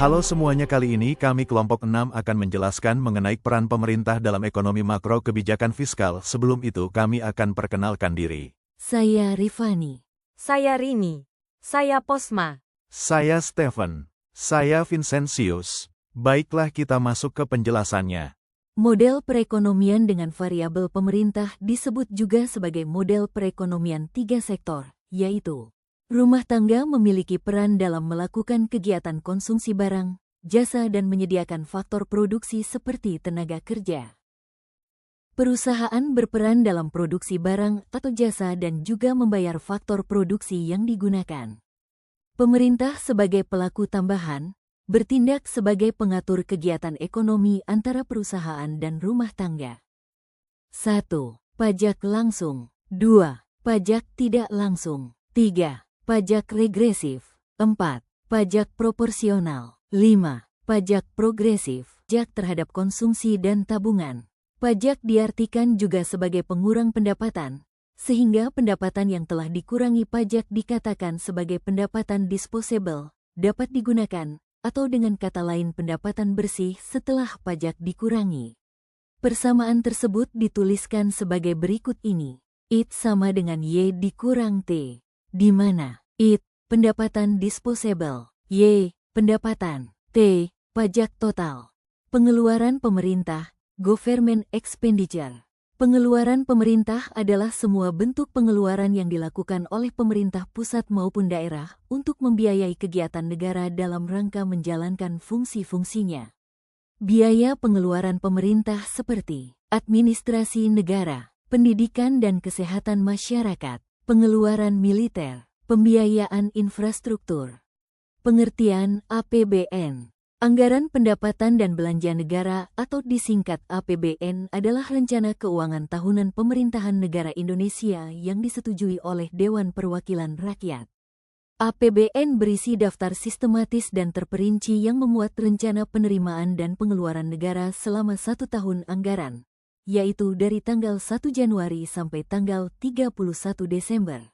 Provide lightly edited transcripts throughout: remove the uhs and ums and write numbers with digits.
Halo semuanya, kali ini kami kelompok 6 akan menjelaskan mengenai peran pemerintah dalam ekonomi makro kebijakan fiskal. Sebelum itu kami akan perkenalkan diri. Saya Rifani. Saya Rini. Saya Posma. Saya Stephen. Saya Vincentius. Baiklah, kita masuk ke penjelasannya. Model perekonomian dengan variabel pemerintah disebut juga sebagai model perekonomian tiga sektor, yaitu rumah tangga memiliki peran dalam melakukan kegiatan konsumsi barang, jasa dan menyediakan faktor produksi seperti tenaga kerja. Perusahaan berperan dalam produksi barang atau jasa dan juga membayar faktor produksi yang digunakan. Pemerintah sebagai pelaku tambahan, bertindak sebagai pengatur kegiatan ekonomi antara perusahaan dan rumah tangga. 1. Pajak langsung. 2. Pajak tidak langsung. 3. Pajak regresif. 4. Pajak proporsional. 5. Pajak progresif. Pajak terhadap konsumsi dan tabungan. Pajak diartikan juga sebagai pengurang pendapatan, sehingga pendapatan yang telah dikurangi pajak dikatakan sebagai pendapatan disposable, dapat digunakan, atau dengan kata lain pendapatan bersih setelah pajak dikurangi. Persamaan tersebut dituliskan sebagai berikut ini. IT sama dengan Y dikurang T, di mana IT pendapatan disposable, Y pendapatan, T pajak total. Pengeluaran pemerintah, government expenditure. Pengeluaran pemerintah adalah semua bentuk pengeluaran yang dilakukan oleh pemerintah pusat maupun daerah untuk membiayai kegiatan negara dalam rangka menjalankan fungsi-fungsinya. Biaya pengeluaran pemerintah seperti administrasi negara, pendidikan dan kesehatan masyarakat, pengeluaran militer, pembiayaan infrastruktur. Pengertian APBN. Anggaran pendapatan dan belanja negara atau disingkat APBN adalah rencana keuangan tahunan pemerintahan negara Indonesia yang disetujui oleh Dewan Perwakilan Rakyat. APBN berisi daftar sistematis dan terperinci yang memuat rencana penerimaan dan pengeluaran negara selama 1 tahun anggaran, yaitu dari tanggal 1 Januari sampai tanggal 31 Desember.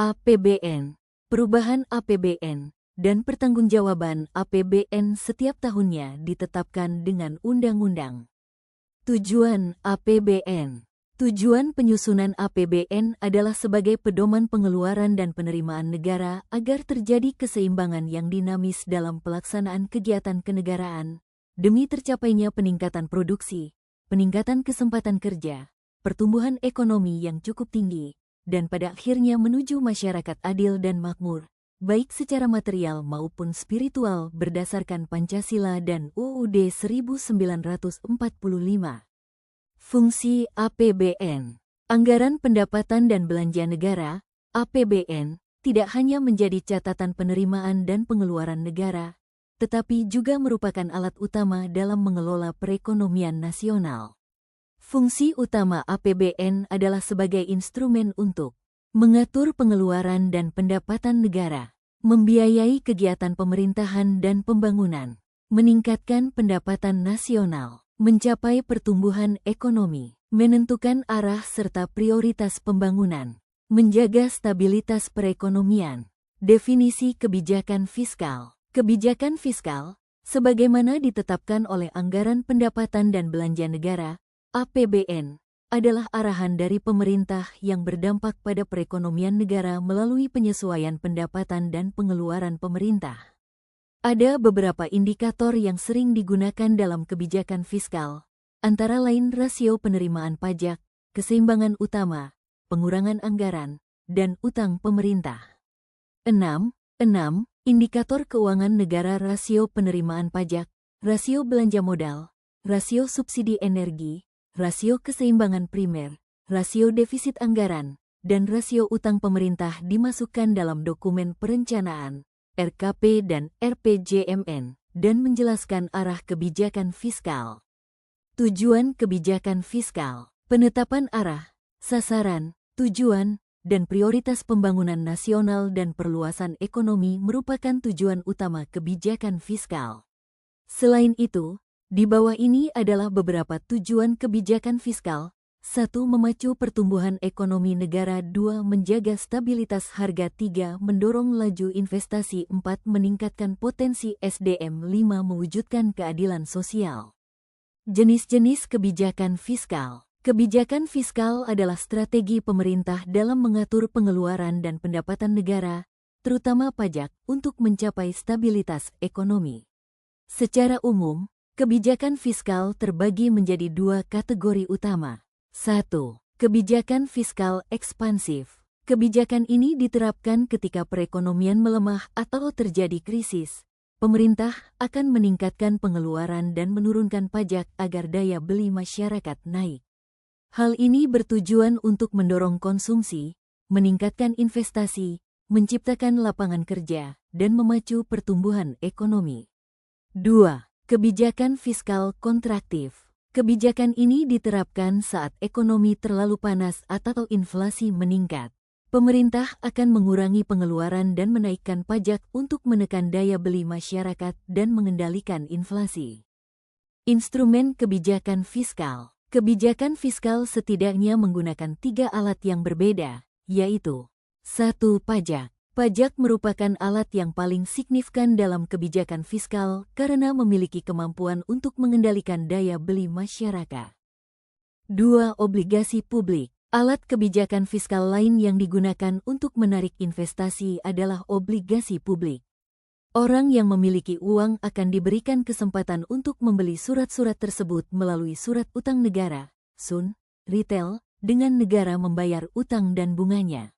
APBN, perubahan APBN, dan pertanggungjawaban APBN setiap tahunnya ditetapkan dengan undang-undang. Tujuan APBN. Tujuan penyusunan APBN adalah sebagai pedoman pengeluaran dan penerimaan negara agar terjadi keseimbangan yang dinamis dalam pelaksanaan kegiatan kenegaraan, demi tercapainya peningkatan produksi, peningkatan kesempatan kerja, pertumbuhan ekonomi yang cukup tinggi, dan pada akhirnya menuju masyarakat adil dan makmur, baik secara material maupun spiritual berdasarkan Pancasila dan UUD 1945. Fungsi APBN. Anggaran pendapatan dan belanja negara, APBN, tidak hanya menjadi catatan penerimaan dan pengeluaran negara, tetapi juga merupakan alat utama dalam mengelola perekonomian nasional. Fungsi utama APBN adalah sebagai instrumen untuk mengatur pengeluaran dan pendapatan negara, membiayai kegiatan pemerintahan dan pembangunan, meningkatkan pendapatan nasional, mencapai pertumbuhan ekonomi, menentukan arah serta prioritas pembangunan, menjaga stabilitas perekonomian. Definisi kebijakan fiskal. Kebijakan fiskal, sebagaimana ditetapkan oleh Anggaran Pendapatan dan Belanja Negara, APBN, adalah arahan dari pemerintah yang berdampak pada perekonomian negara melalui penyesuaian pendapatan dan pengeluaran pemerintah. Ada beberapa indikator yang sering digunakan dalam kebijakan fiskal, antara lain rasio penerimaan pajak, keseimbangan utama, pengurangan anggaran, dan utang pemerintah. 6. Indikator keuangan negara, rasio penerimaan pajak, rasio belanja modal, rasio subsidi energi, rasio keseimbangan primer, rasio defisit anggaran, dan rasio utang pemerintah dimasukkan dalam dokumen perencanaan, RKP dan RPJMN, dan menjelaskan arah kebijakan fiskal. Tujuan kebijakan fiskal, penetapan arah, sasaran, tujuan, dan prioritas pembangunan nasional dan perluasan ekonomi merupakan tujuan utama kebijakan fiskal. Selain itu, di bawah ini adalah beberapa tujuan kebijakan fiskal, 1. Memacu pertumbuhan ekonomi negara. 2. Menjaga stabilitas harga. 3. Mendorong laju investasi. 4. Meningkatkan potensi SDM. 5. Mewujudkan keadilan sosial. Jenis-jenis kebijakan fiskal. Kebijakan fiskal adalah strategi pemerintah dalam mengatur pengeluaran dan pendapatan negara, terutama pajak, untuk mencapai stabilitas ekonomi. Secara umum, kebijakan fiskal terbagi menjadi 2 kategori utama. 1. Kebijakan fiskal ekspansif. Kebijakan ini diterapkan ketika perekonomian melemah atau terjadi krisis. Pemerintah akan meningkatkan pengeluaran dan menurunkan pajak agar daya beli masyarakat naik. Hal ini bertujuan untuk mendorong konsumsi, meningkatkan investasi, menciptakan lapangan kerja, dan memacu pertumbuhan ekonomi. 2. Kebijakan fiskal kontraktif. Kebijakan ini diterapkan saat ekonomi terlalu panas atau inflasi meningkat. Pemerintah akan mengurangi pengeluaran dan menaikkan pajak untuk menekan daya beli masyarakat dan mengendalikan inflasi. Instrumen kebijakan fiskal. Kebijakan fiskal setidaknya menggunakan 3 alat yang berbeda, yaitu 1. Pajak. Pajak merupakan alat yang paling signifikan dalam kebijakan fiskal karena memiliki kemampuan untuk mengendalikan daya beli masyarakat. 2. Obligasi publik. Alat kebijakan fiskal lain yang digunakan untuk menarik investasi adalah obligasi publik. Orang yang memiliki uang akan diberikan kesempatan untuk membeli surat-surat tersebut melalui surat utang negara, SUN, retail, dengan negara membayar utang dan bunganya.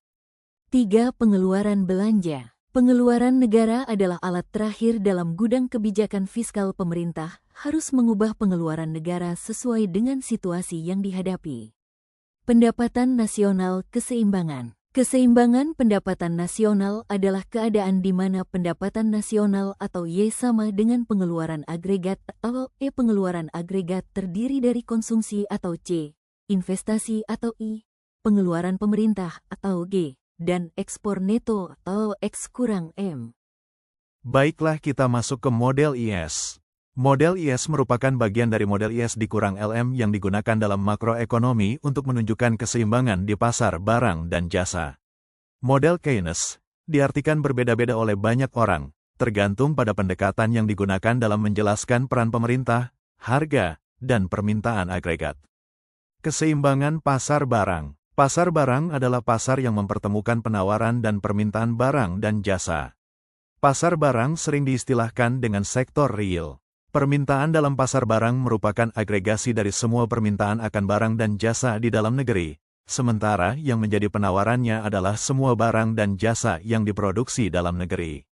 3. Pengeluaran belanja. Pengeluaran negara adalah alat terakhir dalam gudang kebijakan fiskal. Pemerintah harus mengubah pengeluaran negara sesuai dengan situasi yang dihadapi. Pendapatan nasional keseimbangan. Keseimbangan pendapatan nasional adalah keadaan di mana pendapatan nasional atau Y sama dengan pengeluaran agregat atau E. Pengeluaran agregat terdiri dari konsumsi atau C, investasi atau I, pengeluaran pemerintah atau G, dan ekspor neto atau X kurang M. Baiklah, kita masuk ke model IS. Model IS merupakan bagian dari model IS dikurang LM yang digunakan dalam makroekonomi untuk menunjukkan keseimbangan di pasar barang dan jasa. Model Keynes diartikan berbeda-beda oleh banyak orang, tergantung pada pendekatan yang digunakan dalam menjelaskan peran pemerintah, harga, dan permintaan agregat. Keseimbangan pasar barang. Pasar barang adalah pasar yang mempertemukan penawaran dan permintaan barang dan jasa. Pasar barang sering diistilahkan dengan sektor real. Permintaan dalam pasar barang merupakan agregasi dari semua permintaan akan barang dan jasa di dalam negeri, sementara yang menjadi penawarannya adalah semua barang dan jasa yang diproduksi dalam negeri.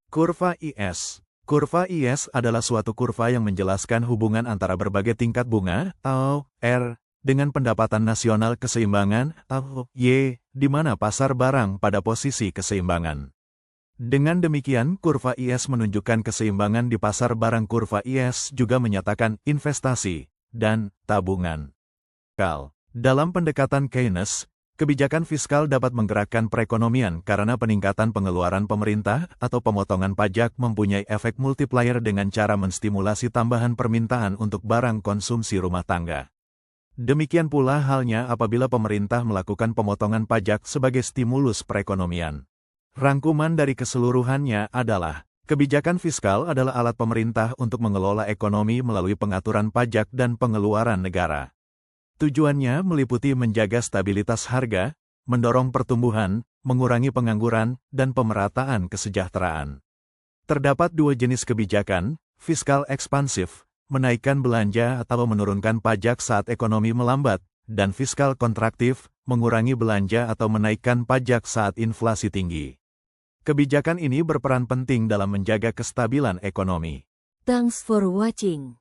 Kurva IS. Kurva IS adalah suatu kurva yang menjelaskan hubungan antara berbagai tingkat bunga, atau R, dengan pendapatan nasional keseimbangan, atau Y, di mana pasar barang pada posisi keseimbangan. Dengan demikian, kurva IS menunjukkan keseimbangan di pasar barang. Kurva IS juga menyatakan investasi dan tabungan. Dalam pendekatan Keynes, kebijakan fiskal dapat menggerakkan perekonomian karena peningkatan pengeluaran pemerintah atau pemotongan pajak mempunyai efek multiplier dengan cara menstimulasi tambahan permintaan untuk barang konsumsi rumah tangga. Demikian pula halnya apabila pemerintah melakukan pemotongan pajak sebagai stimulus perekonomian. Rangkuman dari keseluruhannya adalah, kebijakan fiskal adalah alat pemerintah untuk mengelola ekonomi melalui pengaturan pajak dan pengeluaran negara. Tujuannya meliputi menjaga stabilitas harga, mendorong pertumbuhan, mengurangi pengangguran, dan pemerataan kesejahteraan. Terdapat 2 jenis kebijakan, fiskal ekspansif, menaikkan belanja atau menurunkan pajak saat ekonomi melambat, dan fiskal kontraktif, mengurangi belanja atau menaikkan pajak saat inflasi tinggi. Kebijakan ini berperan penting dalam menjaga kestabilan ekonomi. Thanks for watching.